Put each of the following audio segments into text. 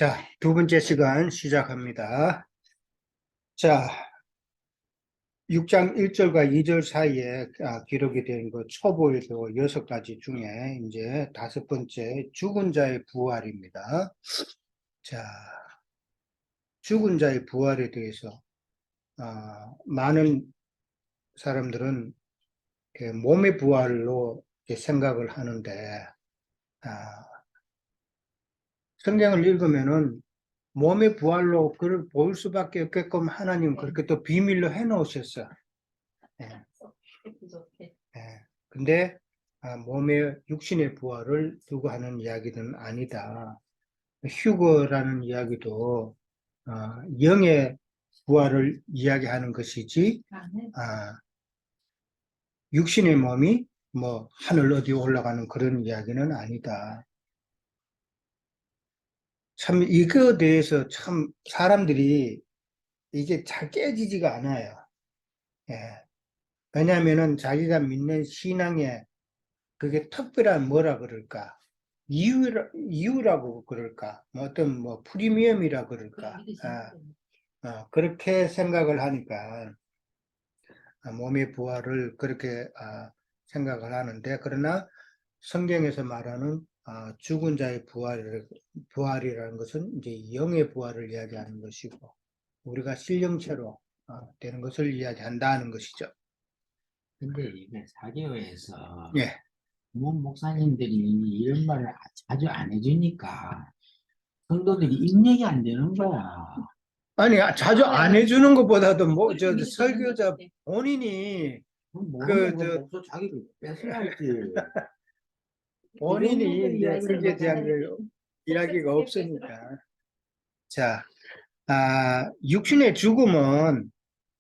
자, 두 번째 시간 시작합니다. 자, 6장 1절과 2절 사이에 기록이 된 그 초보에도 6가지 중에 이제 다섯 번째 죽은 자의 부활입니다. 자, 죽은 자의 부활에 대해서 많은 사람들은 몸의 부활로 생각을 하는데 성경을 읽으면은 몸의 부활로 그를 볼 수밖에 없게끔 하나님 그렇게 또 비밀로 해놓으셨어. 예. 예. 근데 몸의 육신의 부활을 두고 하는 이야기는 아니다. 휴거라는 이야기도 영의 부활을 이야기하는 것이지 육신의 몸이 뭐 하늘 어디 올라가는 그런 이야기는 아니다. 참 이거에 대해서 참 사람들이 이게 잘 깨지지가 않아요. 예. 왜냐하면은 자기가 믿는 신앙에 그게 특별한 뭐라 그럴까? 이유라고 그럴까? 뭐 어떤 뭐 프리미엄이라 그럴까? 그렇게 생각을 하니까 몸의 부활을 그렇게 생각을 하는데, 그러나 성경에서 말하는 죽은 자의 부활이라는 것은 이제 영의 부활을 이야기하는 것이고, 우리가 신령체로 되는 것을 이야기한다는 것이죠. 근데 이게 사교에서 예. 목사님들이 이런 말을 자주 안 해주니까 성도들이 입력이 안 되는 거야. 아니, 자주 안 해주는 것보다도 뭐, 설교자 본인이, 목사 자기를 뺏어야지. 본인이 이제 거기에 대한 그 이야기가 없으니까. 자, 육신의 죽음은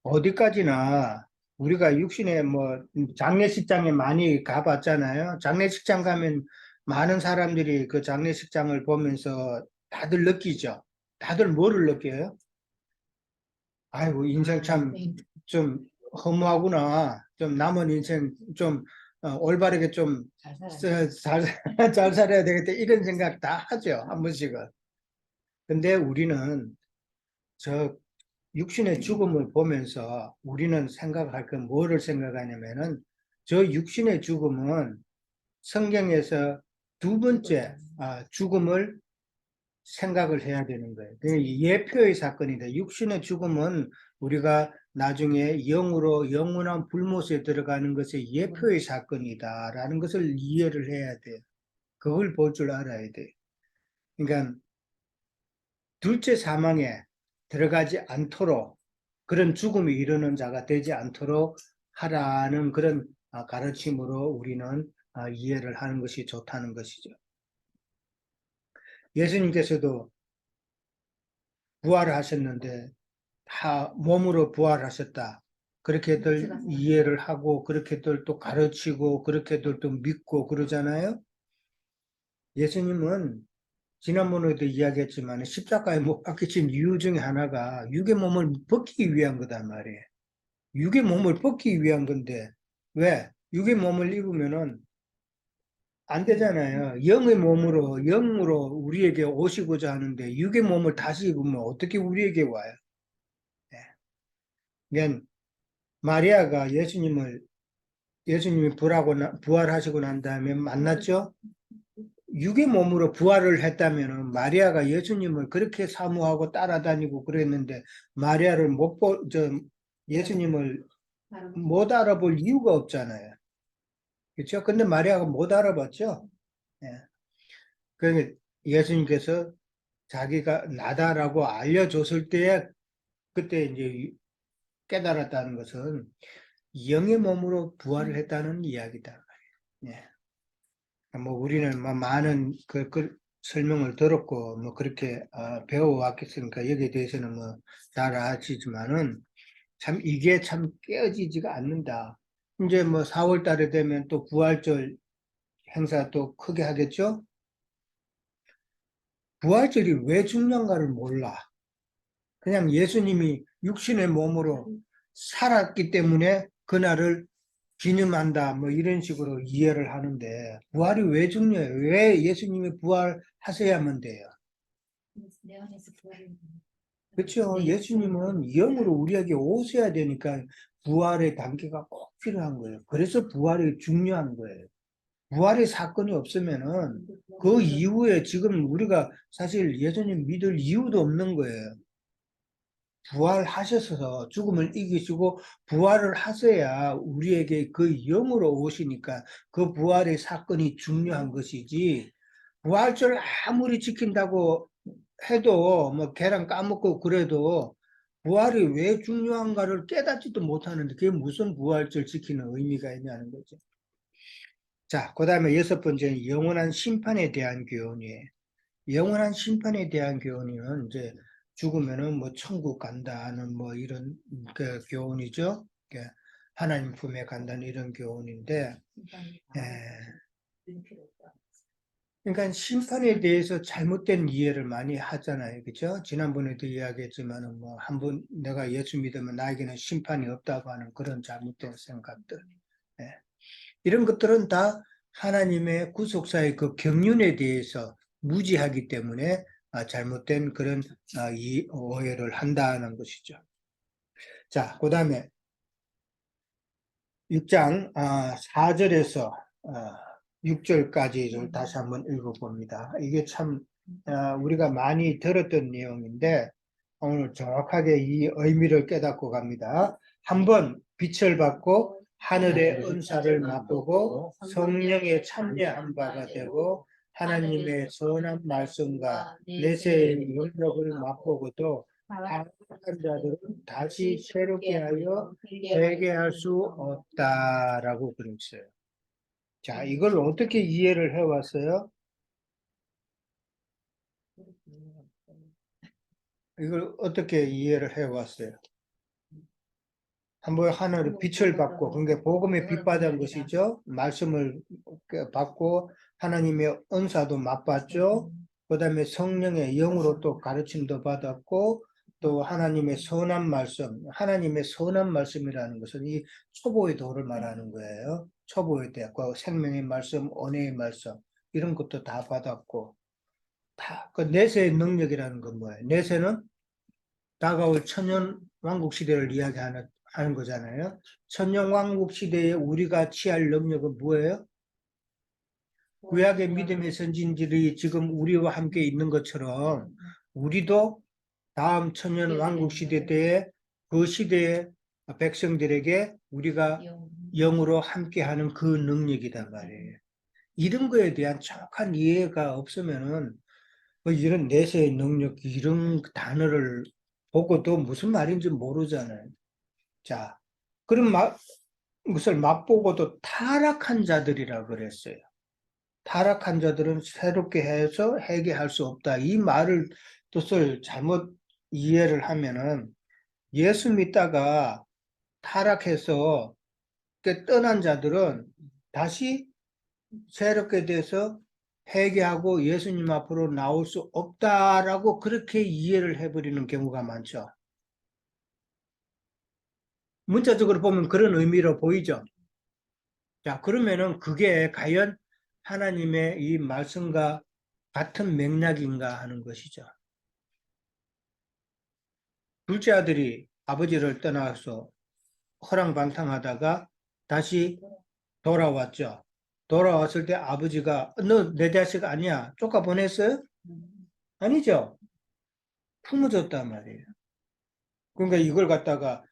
어디까지나 우리가 육신의 뭐, 장례식장에 많이 가봤잖아요. 장례식장 가면 많은 사람들이 그 장례식장을 보면서 다들 느끼죠. 다들 뭐를 느껴요? 아이고, 인생 참 좀 허무하구나. 좀 남은 인생 좀 올바르게 좀 잘 살아야 되겠다. 이런 생각 다 하죠. 한 번씩은. 근데 우리는 저 육신의 죽음을 보면서 우리는 생각할 건 뭐를 생각하냐면은 저 육신의 죽음은 성경에서 두 번째 죽음을 생각을 해야 되는 거예요. 예표의 사건이다. 육신의 죽음은 우리가 나중에 영으로 영원한 불못에 들어가는 것의 예표의 사건이다라는 것을 이해를 해야 돼요. 그걸 볼 줄 알아야 돼. 그러니까 둘째 사망에 들어가지 않도록, 그런 죽음이 이르는 자가 되지 않도록 하라는 그런 가르침으로 우리는 이해를 하는 것이 좋다는 것이죠. 예수님께서도 부활을 하셨는데 다 몸으로 부활하셨다. 그렇게들 이해를 하고 그렇게들 또 가르치고 그렇게들 또 믿고 그러잖아요. 예수님은 지난번에도 이야기했지만 십자가에 못 박히신 이유 중에 하나가 육의 몸을 벗기 위한 거단 말이에요. 육의 몸을 벗기 위한 건데 왜? 육의 몸을 입으면은 안 되잖아요. 영의 몸으로 영으로 우리에게 오시고자 하는데 육의 몸을 다시 입으면 어떻게 우리에게 와요? 네. 그러니까 마리아가 예수님이 부활하시고 난 다음에 만났죠? 육의 몸으로 부활을 했다면 마리아가 예수님을 그렇게 사모하고 따라다니고 그랬는데 마리아를 예수님을 못 알아볼 이유가 없잖아요. 그렇죠? 근데 마리아가 못 알아봤죠? 예. 그러니까 예수님께서 자기가 나다라고 알려줬을 때에 그때 이제 깨달았다는 것은 영의 몸으로 부활을 했다는 이야기다. 예. 뭐 우리는 뭐 많은 그 설명을 들었고 뭐 그렇게 배워왔겠으니까 여기에 대해서는 뭐 잘 아시지만은 참 이게 참 깨어지지가 않는다. 이제 뭐 4월 달에 되면 또 부활절 행사 또 크게 하겠죠? 부활절이 왜 중요한가를 몰라. 그냥 예수님이 육신의 몸으로 살았기 때문에 그날을 기념한다, 뭐 이런 식으로 이해를 하는데, 부활이 왜 중요해요? 왜 예수님이 부활하셔야만 돼요? 내 안에서 부활을 그렇죠. 예수님은 영으로 우리에게 오셔야 되니까 부활의 단계가 꼭 필요한 거예요. 그래서 부활이 중요한 거예요. 부활의 사건이 없으면은 그 이후에 지금 우리가 사실 예수님 믿을 이유도 없는 거예요. 부활하셔서 죽음을 이기시고 부활을 하셔야 우리에게 그 영으로 오시니까 그 부활의 사건이 중요한 것이지, 부활절 아무리 지킨다고 해도 뭐 계란 까먹고 그래도 부활이 왜 중요한가를 깨닫지도 못하는데 그게 무슨 부활절 지키는 의미가 있냐는 거죠. 자, 그 다음에 여섯 번째는 영원한 심판에 대한 교훈이에요. 영원한 심판에 대한 교훈은 이제 죽으면은 뭐 천국 간다는 뭐 이런 그 교훈이죠. 하나님 품에 간다는 이런 교훈인데, 에, 그러니까 심판에 대해서 잘못된 이해를 많이 하잖아요. 그죠? 지난번에도 이야기했지만은 뭐 한 번 내가 예수 믿으면 나에게는 심판이 없다고 하는 그런 잘못된 생각들. 예. 이런 것들은 다 하나님의 구속사의 그 경륜에 대해서 무지하기 때문에 잘못된 그런 이 오해를 한다는 것이죠. 자, 그 다음에 6장 4절에서 6절까지를 다시 한번 읽어봅니다. 이게 참 우리가 많이 들었던 내용인데 오늘 정확하게 이 의미를 깨닫고 갑니다. 한번 빛을 받고 하늘의 은사를 맛보고 성령에 참여한 바가 되고 하나님의 선한 말씀과 내세의 영역을 맛보고도 타락한 자들은 다시 새롭게 하여 회개할 수 없다라고 그랬어요. 자, 이걸 어떻게 이해를 해왔어요? 이걸 어떻게 이해를 해왔어요? 한번 하늘의 빛을 받고, 그러니까 복음의 빛 받은 것이죠. 말씀을 받고 하나님의 은사도 맛봤죠. 그 다음에 성령의 영으로 또 가르침도 받았고, 또 하나님의 선한 말씀, 하나님의 선한 말씀이라는 것은 이 초보의 도를 말하는 거예요. 초보의 때, 그 생명의 말씀, 은혜의 말씀, 이런 것도 다 받았고, 다, 그 내세의 능력이라는 건 뭐예요? 내세는 다가올 천년 왕국 시대를 하는 거잖아요. 천년 왕국 시대에 우리가 취할 능력은 뭐예요? 구약의 믿음의 선진들이 지금 우리와 함께 있는 것처럼 우리도 다음 천년 왕국 시대 때에 그 시대의 백성들에게 우리가 영으로 함께하는 그 능력이란 말이에요. 이런 거에 대한 정확한 이해가 없으면은 뭐 이런 내세의 능력 이런 단어를 보고도 무슨 말인지 모르잖아요. 자, 그럼 그것을 맛보고도 타락한 자들이라 그랬어요. 타락한 자들은 새롭게 해서 회개할 수 없다. 이 말을 뜻을 잘못 이해를 하면은 예수 믿다가 타락해서 떠난 자들은 다시 새롭게 돼서 회개하고 예수님 앞으로 나올 수 없다라고 그렇게 이해를 해버리는 경우가 많죠. 문자적으로 보면 그런 의미로 보이죠. 자, 그러면은 그게 과연 하나님의 이 말씀과 같은 맥락인가 하는 것이죠. 둘째 아들이 아버지를 떠나서 허랑방탕하다가 다시 돌아왔죠. 돌아왔을 때 아버지가 너 내 자식 아니야 쫓아 보냈어요? 아니죠. 품어줬단 말이에요. 그러니까 이걸 갖다가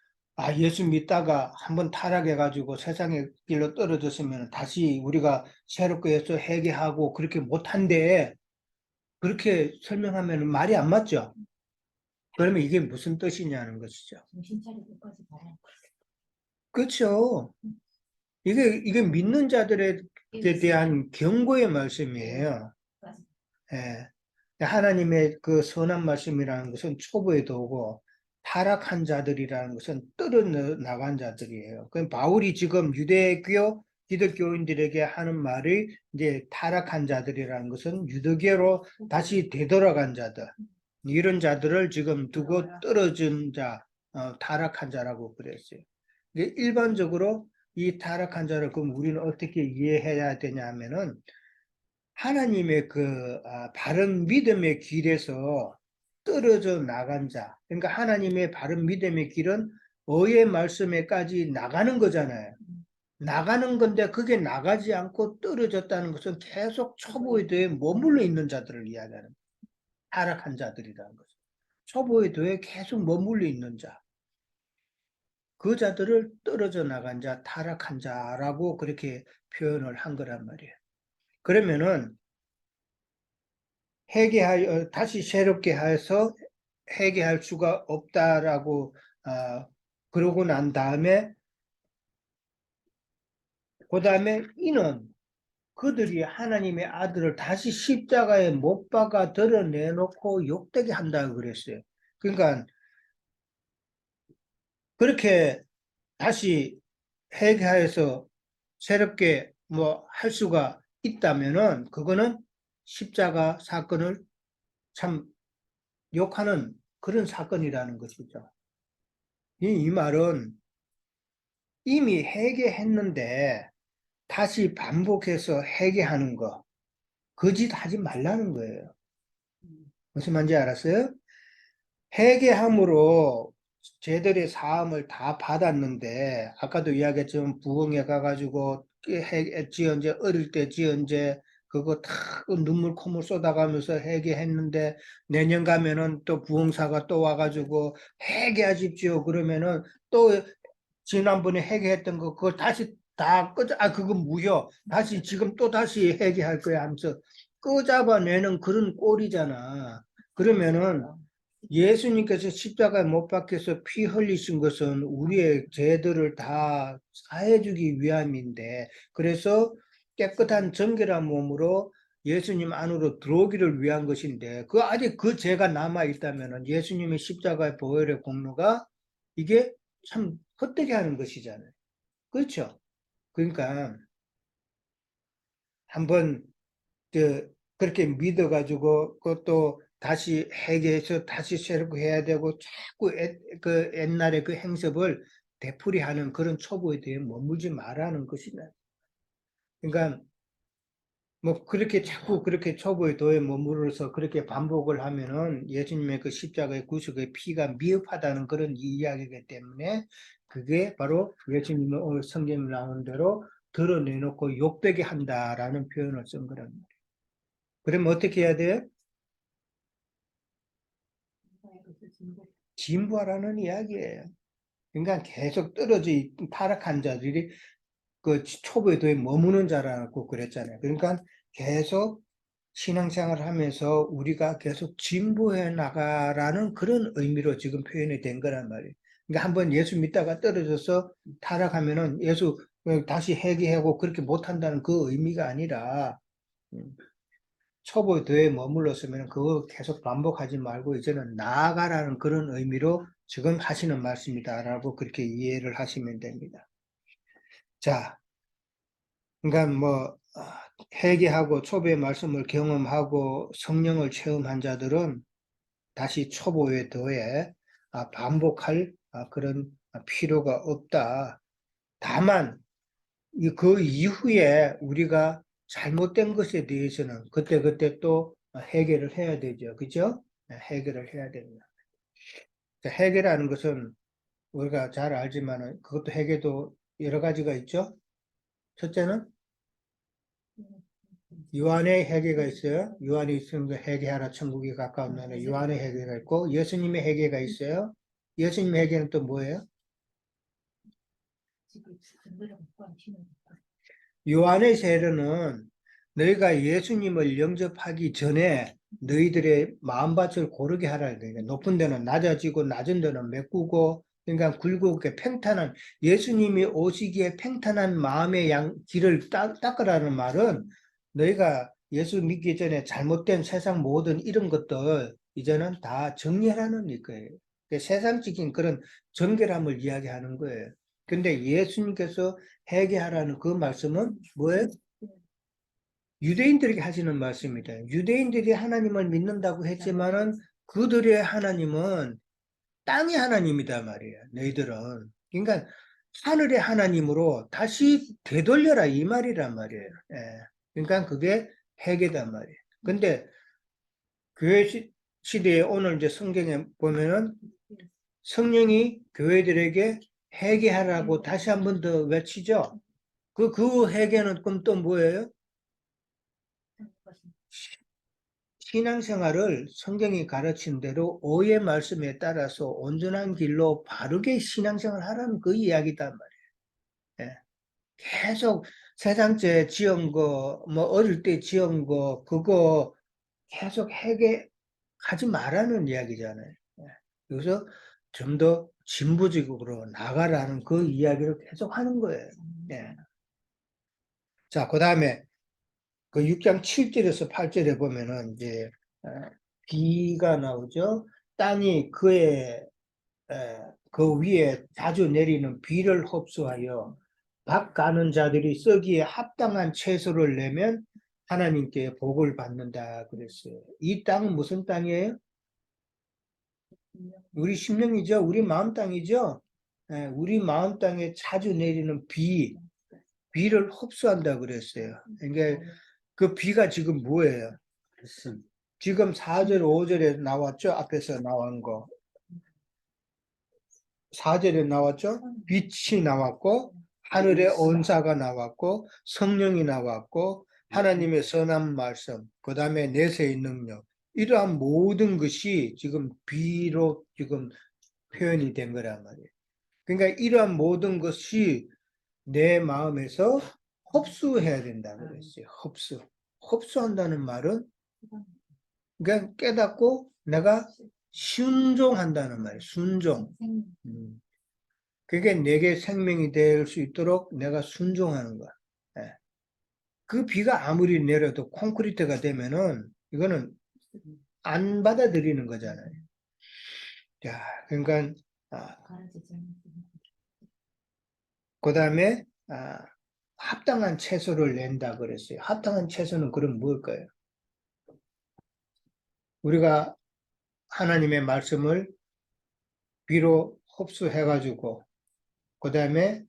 예수 믿다가 한번 타락해가지고 세상의 길로 떨어졌으면 다시 우리가 새롭게 해서 회개하고 그렇게 못한데 그렇게 설명하면 말이 안 맞죠. 그러면 이게 무슨 뜻이냐는 것이죠. 정신 차리고까지 바라. 그렇죠. 이게 믿는 자들에 대한 경고의 말씀이에요. 예. 하나님의 그 선한 말씀이라는 것은 초보의 도고 타락한 자들이라는 것은 떨어나간 자들이에요. 그럼 바울이 지금 유대교 기독교인들에게 하는 말이 이제 타락한 자들이라는 것은 유대교로 다시 되돌아간 자들, 이런 자들을 지금 두고 떨어진 자, 타락한 자라고 그랬어요. 일반적으로 이 타락한 자를 그럼 우리는 어떻게 이해해야 되냐 하면은 하나님의 바른 믿음의 길에서 떨어져 나간 자. 그러니까 하나님의 바른 믿음의 길은 의의 말씀에까지 나가는 거잖아요. 나가는 건데 그게 나가지 않고 떨어졌다는 것은 계속 초보에 대해 머물러 있는 자들을 이야기하는 거예요. 타락한 자들이라는 거죠. 초보에 대해 계속 머물러 있는 자. 그 자들을 떨어져 나간 자, 타락한 자라고 그렇게 표현을 한 거란 말이에요. 그러면은 다시 새롭게 해서 회개할 수가 없다라고 그러고 난 다음에 그 다음에 이는 그들이 하나님의 아들을 다시 십자가에 못 박아 드러내놓고 욕되게 한다고 그랬어요. 그러니까 그렇게 다시 회개해서 새롭게 뭐 할 수가 있다면은 그거는 십자가 사건을 참 욕하는 그런 사건이라는 것이죠. 이 말은 이미 회개했는데 다시 반복해서 회개하는 거, 그 짓 하지 말라는 거예요. 무슨 말인지 알았어요? 회개함으로 쟤들의 사함을 다 받았는데, 아까도 이야기했지만 부흥회 가가지고 지언제 어릴 때 지언제 그거 다 눈물 콧물 쏟아가면서 회개했는데 내년 가면은 또 부흥사가 또 와가지고 회개하십시오 그러면은 또 지난번에 회개했던 거 그걸 다시 다 그거 무효 다시 지금 또 다시 회개할 거야 하면서 끄잡아내는 그런 꼴이잖아. 그러면은 예수님께서 십자가에 못 박혀서 피 흘리신 것은 우리의 죄들을 다 사해주기 위함인데, 그래서 깨끗한 정결한 몸으로 예수님 안으로 들어오기를 위한 것인데, 아직 그 죄가 남아 있다면 예수님의 십자가의 보혈의 공로가 이게 참 헛되게 하는 것이잖아요. 그렇죠? 그러니까 한번 그렇게 믿어가지고 그것도 다시 회개해서 다시 새롭게 해야 되고 자꾸 그 옛날의 그 행습을 되풀이하는 그런 초보에 대해 머물지 말라는 것이다. 그러니까 뭐 그렇게 자꾸 그렇게 초보에 도에 머무르서 그렇게 반복을 하면은 예수님의 그 십자가의 구속의 피가 미흡하다는 그런 이야기이기 때문에 그게 바로 예수님의 오늘 성경에 나온 대로 드러내놓고 욕되게 한다라는 표현을 쓴 거란 말이에요. 그러면 어떻게 해야 돼요? 진부하라는 이야기예요. 그러니까 계속 떨어져 타락한 자들이 그 초보에 도에 머무는 자라고 그랬잖아요. 그러니까 계속 신앙생활을 하면서 우리가 계속 진보해 나가라는 그런 의미로 지금 표현이 된 거란 말이에요. 그러니까 한번 예수 믿다가 떨어져서 타락하면은 예수 다시 회개하고 그렇게 못한다는 그 의미가 아니라 초보에 머물렀으면 그거 계속 반복하지 말고 이제는 나아가라는 그런 의미로 지금 하시는 말씀이다라고 그렇게 이해를 하시면 됩니다. 자, 그러니까 뭐 회개하고 초보의 말씀을 경험하고 성령을 체험한 자들은 다시 초보에 더해 반복할 그런 필요가 없다. 다만 그 이후에 우리가 잘못된 것에 대해서는 그때그때 또 해결을 해야 되죠. 그죠? 해결을 해야 됩니다. 해결하는 것은 우리가 잘 알지만 그것도 해결도 여러 가지가 있죠. 첫째는 유한의 회개가 있어요. 유한이 있으면 회개하라 천국이 가까운 나라 유한의 회개가 있고 예수님의 회개가 있어요. 예수님의 회개는 또 뭐예요? 요한의 세례는 너희가 예수님을 영접하기 전에 너희들의 마음밭을 고르게 하라. 그러니까 높은 데는 낮아지고 낮은 데는 메꾸고 그러니까 굴곡게 평탄한 예수님이 오시기에 평탄한 마음의 길을 닦으라는 말은 너희가 예수 믿기 전에 잘못된 세상 모든 이런 것들 이제는 다 정리하라는 거예요. 그러니까 세상적인 그런 정결함을 이야기하는 거예요. 근데 예수님께서 회개하라는 그 말씀은 뭐예요? 유대인들에게 하시는 말씀입니다. 유대인들이 하나님을 믿는다고 했지만은 그들의 하나님은 땅의 하나님이다 말이에요. 너희들은. 그러니까 하늘의 하나님으로 다시 되돌려라 이 말이란 말이에요. 예. 그러니까 그게 회개단 말이에요. 근데 교회 시대에 오늘 이제 성경에 보면은 성령이 교회들에게 회개하라고 다시 한 번 더 외치죠. 그 회개는 그럼 또 뭐예요? 신앙생활을 성경이 가르친 대로 오의 말씀에 따라서 온전한 길로 바르게 신앙생활 하라는 그 이야기단 말이에요. 예. 계속 세상째 지은 거, 뭐 어릴 때 지은 거, 그거 계속 회개하지 말라는 이야기잖아요. 예. 그래서 좀 더 진보적으로 나가라는 그 이야기를 계속 하는 거예요. 예. 자, 그 다음에 그 6장 7절에서 8절에 보면은 이제 어, 비가 나오죠. 땅이 그 위에 자주 내리는 비를 흡수하여 밥 가는 자들이 썩기에 합당한 채소를 내면 하나님께 복을 받는다 그랬어요. 이 땅은 무슨 땅이에요? 우리 심령이죠. 우리 마음 땅이죠. 예, 우리 마음 땅에 자주 내리는 비를 흡수한다 그랬어요. 그러니까 그 비가 지금 뭐예요? 말씀. 지금 4절, 5절에 나왔죠? 앞에서 나온 거. 4절에 나왔죠? 빛이 나왔고, 하늘의 온사가 나왔고, 성령이 나왔고, 하나님의 선한 말씀, 그 다음에 내세의 능력. 이러한 모든 것이 지금 비로 지금 표현이 된 거란 말이에요. 그러니까 이러한 모든 것이 내 마음에서 흡수해야 된다고 그랬어요. 흡수한다는 말은 그러니까 깨닫고 내가 순종한다는 말이에요. 순종. 그게 내게 생명이 될 수 있도록 내가 순종하는 거야. 예. 그 비가 아무리 내려도 콘크리트가 되면은 이거는 안 받아들이는 거잖아요. 자, 그러니까 그 다음에 합당한 채소를 낸다 그랬어요. 합당한 채소는 그럼 뭘까요? 우리가 하나님의 말씀을 비로 흡수해가지고 그 다음에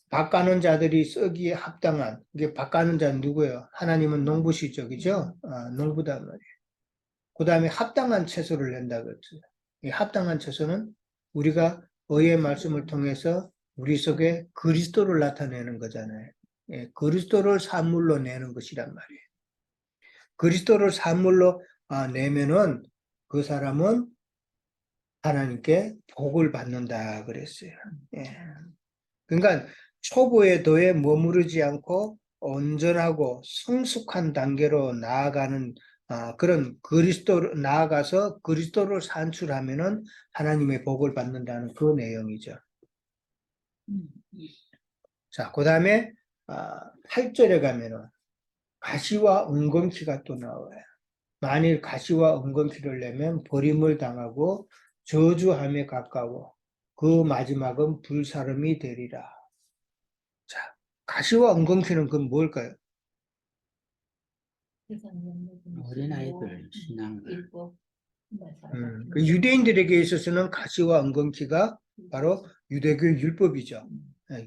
밭가는 자들이 쓰기에 합당한, 이게 밭가는 자는 누구예요? 하나님은 농부시죠, 그죠? 농부단 말이에요. 그 다음에 합당한 채소를 낸다 그랬어요. 이 합당한 채소는 우리가 의의 말씀을 통해서 우리 속에 그리스도를 나타내는 거잖아요. 예, 그리스도를 산물로 내는 것이란 말이에요. 그리스도를 산물로 내면은 그 사람은 하나님께 복을 받는다 그랬어요. 예. 그러니까 초보의 도에 머무르지 않고 온전하고 성숙한 단계로 나아가는 그런 그리스도로 나아가서 그리스도를 산출하면은 하나님의 복을 받는다는 그 내용이죠. 자, 그 다음에 8절에 가면은 가시와 엉겅퀴가 또 나와요. 만일 가시와 엉겅퀴를 내면 버림을 당하고 저주함에 가까워 그 마지막은 불사름이 되리라. 자, 가시와 엉겅퀴는 그건 뭘까요? 어린아이들 신앙. 그 유대인들에게 있어서는 가시와 엉겅퀴가 바로 유대교 율법이죠.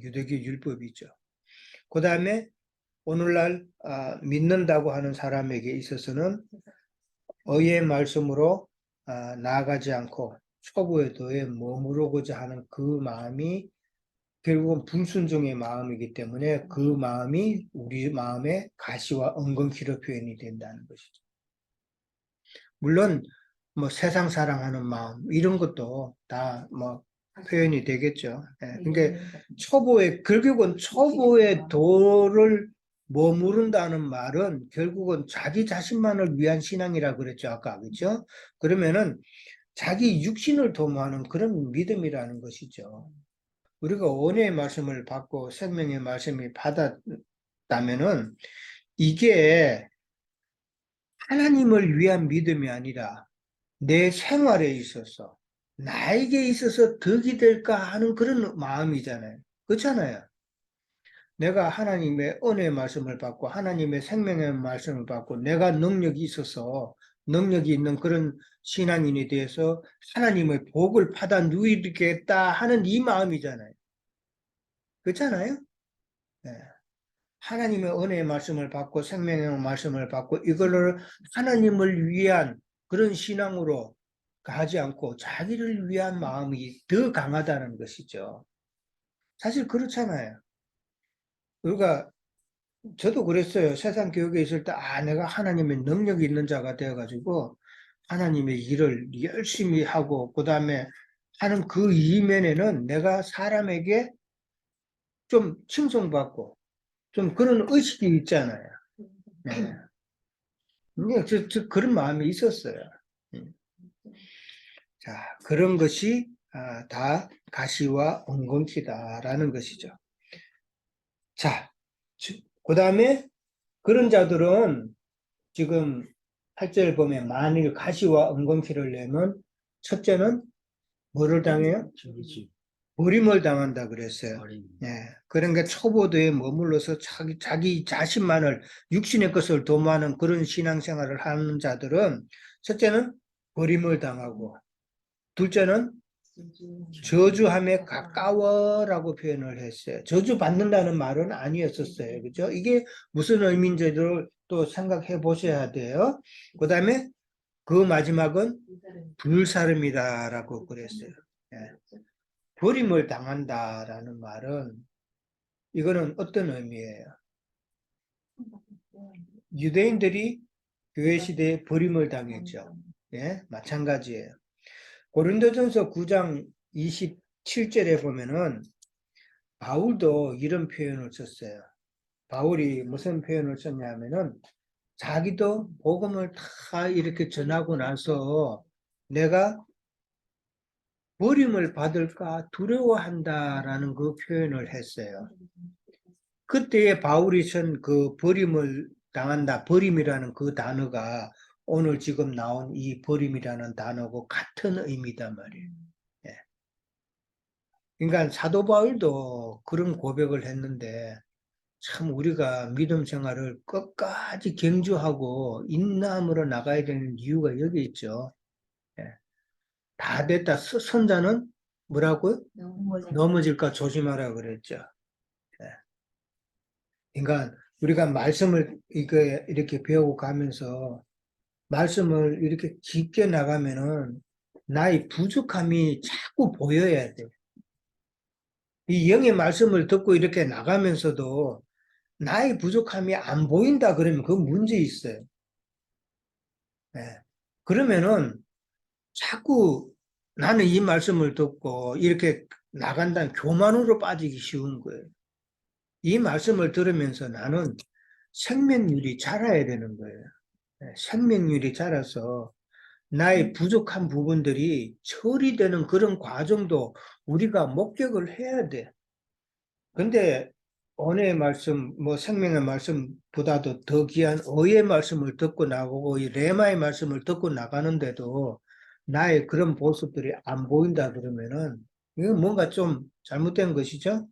유대교 율법이죠. 그 다음에 오늘날 믿는다고 하는 사람에게 있어서는 의의 말씀으로 나아가지 않고 초보의 도에 머무르고자 하는 그 마음이 결국은 불순종의 마음이기 때문에 그 마음이 우리 마음의 가시와 엉겅퀴로 표현이 된다는 것이죠. 물론 뭐 세상 사랑하는 마음 이런 것도 다 뭐 표현이 되겠죠. 그러니까 결국은 초보의 도를 머무른다는 말은 결국은 자기 자신만을 위한 신앙이라 그랬죠. 아까 그렇죠? 그러면은 자기 육신을 도모하는 그런 믿음이라는 것이죠. 우리가 은혜의 말씀을 받고 생명의 말씀을 받았다면은 이게 하나님을 위한 믿음이 아니라 내 생활에 있어서 나에게 있어서 덕이 될까 하는 그런 마음이잖아요. 그렇잖아요. 내가 하나님의 은혜의 말씀을 받고 하나님의 생명의 말씀을 받고 내가 능력이 있어서 능력이 있는 그런 신앙인에 대해서 하나님의 복을 받아 누리겠다 하는 이 마음이잖아요. 그렇잖아요. 네. 하나님의 은혜의 말씀을 받고 생명의 말씀을 받고 이걸로 하나님을 위한 그런 신앙으로 가지 않고 자기를 위한 마음이 더 강하다는 것이죠. 사실 그렇잖아요. 우리가 저도 그랬어요. 세상 교육에 있을 때, 내가 하나님의 능력이 있는 자가 되어가지고, 하나님의 일을 열심히 하고, 그 다음에 하는 그 이면에는 내가 사람에게 좀 칭송받고, 좀 그런 의식이 있잖아요. 네. 그런 마음이 있었어요. 음. 자, 그런 것이 다 가시와 엉겅퀴다라는 것이죠. 자, 그 다음에 그런 자들은 지금 8절 보면 만일 가시와 엉겅퀴를 내면 첫째는 뭐를 당해요? 저기지 버림을 당한다 그랬어요. 어린 예. 그러니까 초보도에 머물러서 자기 자신만을 육신의 것을 도모하는 그런 신앙생활을 하는 자들은 첫째는 버림을 당하고 둘째는 저주함에 가까워라고 표현을 했어요. 저주받는다는 말은 아니었었어요. 그죠? 이게 무슨 의미인지를 또 생각해 보셔야 돼요. 그 다음에 그 마지막은 불사름이다라고 그랬어요. 예. 버림을 당한다라는 말은 이거는 어떤 의미예요? 유대인들이 교회 시대에 버림을 당했죠. 예, 마찬가지예요. 고린도전서 9장 27절에 보면은 바울도 이런 표현을 썼어요. 바울이 무슨 표현을 썼냐면은 자기도 복음을 다 이렇게 전하고 나서 내가 버림을 받을까 두려워한다라는 그 표현을 했어요. 그때에 바울이 쓴 그 버림을 당한다, 버림이라는 그 단어가 오늘 지금 나온 이 버림이라는 단어고 같은 의미단 말이에요. 예. 그러니까 사도 바울도 그런 고백을 했는데 참 우리가 믿음 생활을 끝까지 경주하고 인내함으로 나가야 되는 이유가 여기 있죠. 예. 다 됐다. 선자는 뭐라고요? 넘어질까 조심하라 그랬죠. 예. 그러니까 우리가 말씀을 이렇게 배우고 가면서 말씀을 이렇게 깊게 나가면은 나의 부족함이 자꾸 보여야 돼. 이 영의 말씀을 듣고 이렇게 나가면서도 나의 부족함이 안 보인다 그러면 그 문제 있어요. 예. 그러면은 자꾸 나는 이 말씀을 듣고 이렇게 나간다는 교만으로 빠지기 쉬운 거예요. 이 말씀을 들으면서 나는 생명률이 자라야 되는 거예요. 예, 생명률이 자라서 나의 부족한 부분들이 처리되는 그런 과정도 우리가 목격을 해야 돼. 근데 언어의 말씀, 뭐 생명의 말씀보다도 더 귀한 의의 말씀을 듣고 나가고 이 레마의 말씀을 듣고 나가는데도 나의 그런 모습들이 안 보인다 그러면은 이건 뭔가 좀 잘못된 것이죠?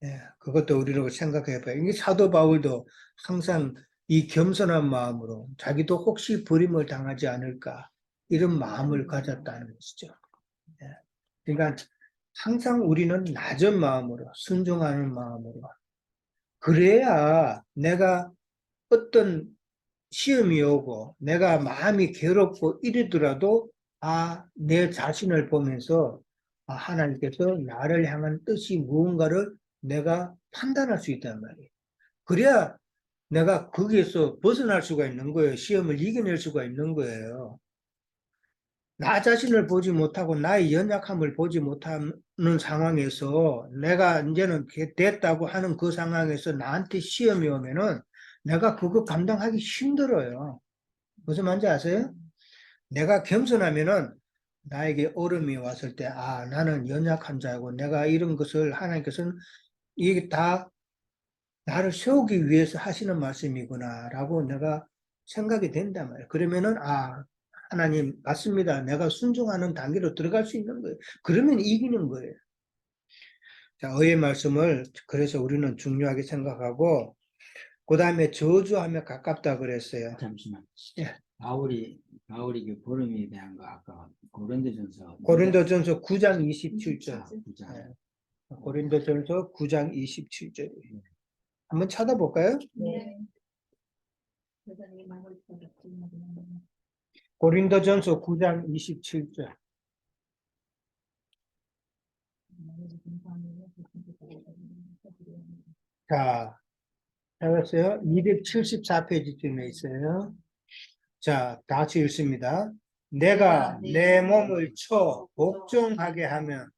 예, 그것도 우리로 생각해 봐요. 이게 사도 바울도 항상 이 겸손한 마음으로 자기도 혹시 버림을 당하지 않을까 이런 마음을 가졌다는 것이죠. 예. 그러니까 항상 우리는 낮은 마음으로 순종하는 마음으로 그래야 내가 어떤 시험이 오고 내가 마음이 괴롭고 이러더라도 내 자신을 보면서 하나님께서 나를 향한 뜻이 무언가를 내가 판단할 수 있단 말이에요. 그래야 내가 거기에서 벗어날 수가 있는 거예요. 시험을 이겨낼 수가 있는 거예요. 나 자신을 보지 못하고 나의 연약함을 보지 못하는 상황에서 내가 이제는 됐다고 하는 그 상황에서 나한테 시험이 오면은 내가 그거 감당하기 힘들어요. 무슨 말인지 아세요? 내가 겸손하면은 나에게 어려움이 왔을 때, 나는 연약한 자고 내가 이런 것을 하나님께서는 이게 다 나를 세우기 위해서 하시는 말씀이구나라고 내가 생각이 된단 말이에요. 그러면은 하나님 맞습니다. 내가 순종하는 단계로 들어갈 수 있는 거예요. 그러면 이기는 거예요. 자, 의의 말씀을 그래서 우리는 중요하게 생각하고 그 다음에 저주하며 가깝다 그랬어요. 잠시만. 예. 바울이 그 버림에 대한 거 아까 고린도전서 고린도전서 9장 27절. 9장 고린도전서 9장 27절. 한번 찾아볼까요? 네. 고린도전서 9장 27절. 자, 찾았어요? 274페이지쯤에 있어요. 자, 같이 읽습니다. 내가 내 몸을 쳐 복종하게 하면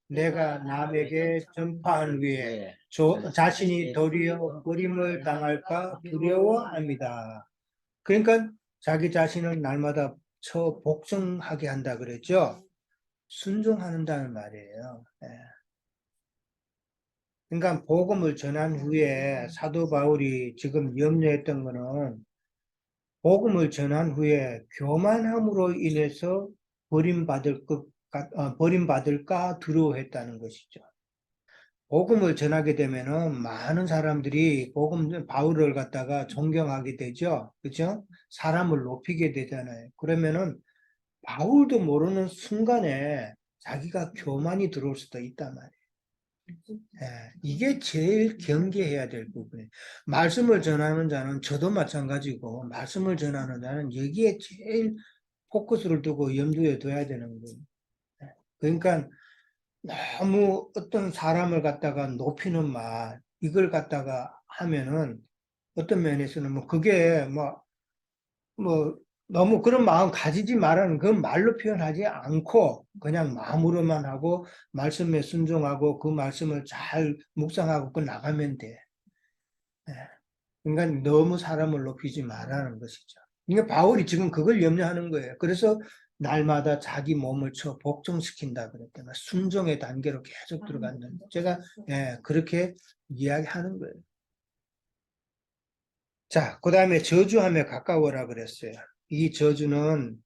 내가 남에게 전파한 후에 자신이 도리어 버림을 당할까 두려워합니다. 그러니까 자기 자신을 날마다 쳐 복종하게 한다 그랬죠? 순종한다는 말이에요. 예. 그러니까 복음을 전한 후에 사도 바울이 지금 염려했던 거는 복음을 전한 후에 교만함으로 인해서 버림받을까 두려워했다는 것이죠. 복음을 전하게 되면은 많은 사람들이 바울을 갖다가 존경하게 되죠. 그죠? 사람을 높이게 되잖아요. 그러면은 바울도 모르는 순간에 자기가 교만이 들어올 수도 있단 말이에요. 예, 이게 제일 경계해야 될 부분이에요. 말씀을 전하는 자는 저도 마찬가지고, 말씀을 전하는 자는 여기에 제일 포커스를 두고 염두에 둬야 되는 거예요. 예, 그러니까 너무 어떤 사람을 갖다가 높이는 말, 이걸 갖다가 하면은 어떤 면에서는 뭐 그게 뭐 너무 그런 마음 가지지 말라는 그건 말로 표현하지 않고 그냥 마음으로만 하고 말씀에 순종하고 그 말씀을 잘 묵상하고 그 나가면 돼. 예. 그러니까 너무 사람을 높이지 말라는 것이죠. 그러니까 바울이 지금 그걸 염려하는 거예요. 그래서 날마다 자기 몸을 쳐 복종시킨다 그랬잖아요. 순종의 단계로 계속 들어간다. 제가 그렇게 이야기하는 거예요. 자, 그 다음에 저주함에 가까워라 그랬어요. 이 저주는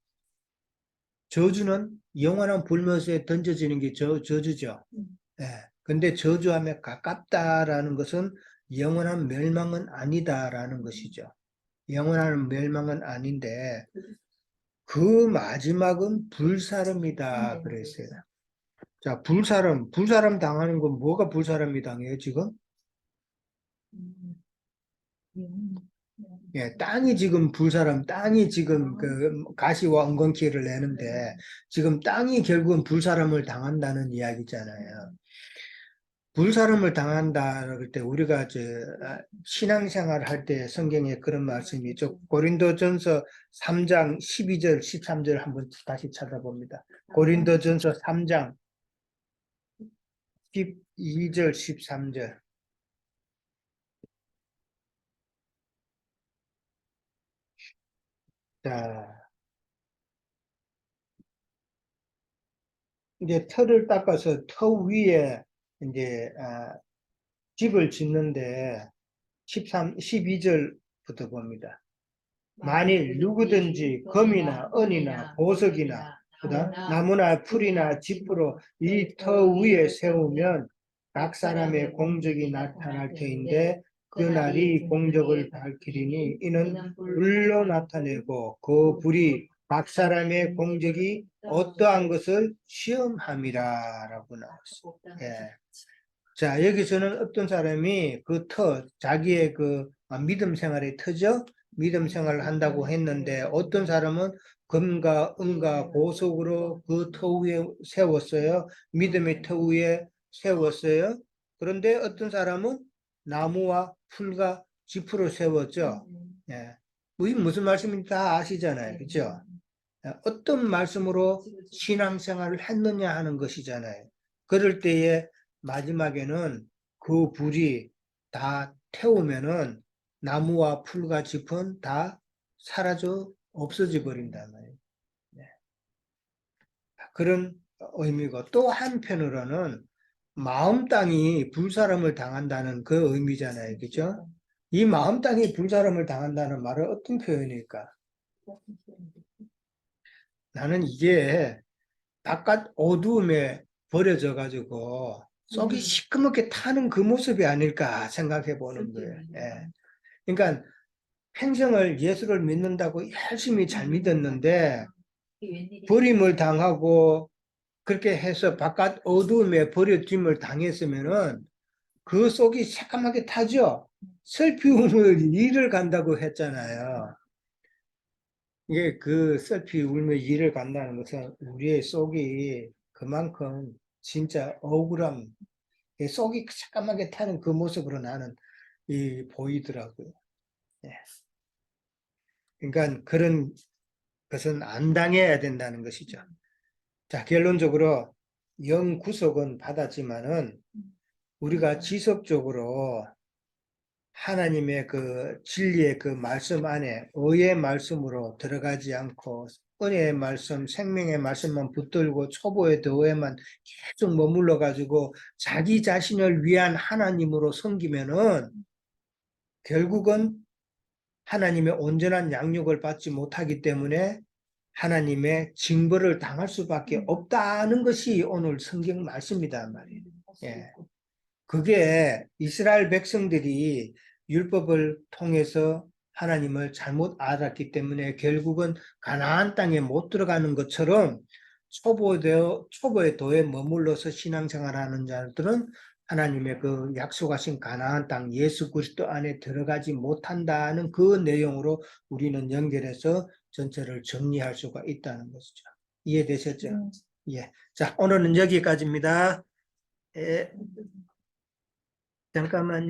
영원한 불못에 던져지는 게 저주죠. 예. 근데 저주함에 가깝다라는 것은 영원한 멸망은 아니다라는 것이죠. 영원한 멸망은 아닌데 그 마지막은 불사름이다 그랬어요. 자, 불사름 당하는 건 뭐가 불사름이 당해요, 지금? 예, 땅이 지금 땅이 지금 그 가시와 엉겅퀴를 내는데 지금 땅이 결국은 불사름을 당한다는 이야기잖아요. 불사름을 당한다 그럴 때 우리가 신앙생활 할 때 성경에 그런 말씀이 있죠. 고린도전서 3장 12절 13절 한번 다시 찾아봅니다. 고린도전서 3장 12절 13절. 자, 이제 터를 닦아서 터 위에 이제 집을 짓는데 12절부터 봅니다. 만일 누구든지 금이나 은이나 보석이나 그다음 나무나 풀이나 짚으로 이 터 위에 세우면 각 사람의 공적이 나타날 터인데 그 날이 공적을 밝히리니 이는 불로 나타내고 그 불이 각 사람의 공적이 어떠한 것을 시험함이라라고 나왔어요. 예. 자, 여기서는 어떤 사람이 자기의 믿음 생활의 터죠? 믿음 생활을 한다고 했는데 어떤 사람은 금과 은과 보석으로 그 터 위에 세웠어요. 믿음의 터 위에 세웠어요. 그런데 어떤 사람은 나무와 풀과 짚으로 세웠죠. 예. 이 무슨 말씀인지 다 아시잖아요. 그죠? 어떤 말씀으로 신앙생활을 했느냐 하는 것이잖아요. 그럴 때에 마지막에는 그 불이 다 태우면은 나무와 풀과 짚은 다 사라져 없어져 버린단 말이에요. 네. 그런 의미고 또 한편으로는 마음 땅이 불사름을 당한다는 그 의미잖아요. 그죠? 이 마음 땅이 불사름을 당한다는 말은 어떤 표현일까? 나는 이게 바깥 어두움에 버려져 가지고 속이 시커멓게 타는 그 모습이 아닐까 생각해 보는 거예요. 예. 그러니까 평생을 예수를 믿는다고 열심히 잘 믿었는데 버림을 당하고 그렇게 해서 바깥 어두움에 버려짐을 당했으면은 그 속이 새까맣게 타죠. 슬피 울면 이를 간다고 했잖아요. 이게 그 슬피 울며 이를 간다는 것은 우리의 속이 그만큼 진짜 억울함, 이 속이 새까맣게 타는 그 모습으로 나는 보이더라고요. 예. 그러니까 그런 것은 안 당해야 된다는 것이죠. 자, 결론적으로 영 구속은 받았지만은 우리가 지속적으로 하나님의 그 진리의 그 말씀 안에 의의 말씀으로 들어가지 않고 은혜의 말씀, 생명의 말씀만 붙들고 초보의 도에만 계속 머물러 가지고 자기 자신을 위한 하나님으로 섬기면은 결국은 하나님의 온전한 양육을 받지 못하기 때문에 하나님의 징벌을 당할 수밖에 없다는 것이 오늘 성경 말씀이다 말이에요. 예. 그게 이스라엘 백성들이 율법을 통해서 하나님을 잘못 알았기 때문에 결국은 가나안 땅에 못 들어가는 것처럼 초보의 도에 머물러서 신앙생활하는 자들은 하나님의 그 약속하신 가나안 땅 예수 그리스도 안에 들어가지 못한다는 그 내용으로 우리는 연결해서 전체를 정리할 수가 있다는 것이죠. 이해되셨죠? 예. 자, 오늘은 여기까지입니다. 예. 잠깐만요.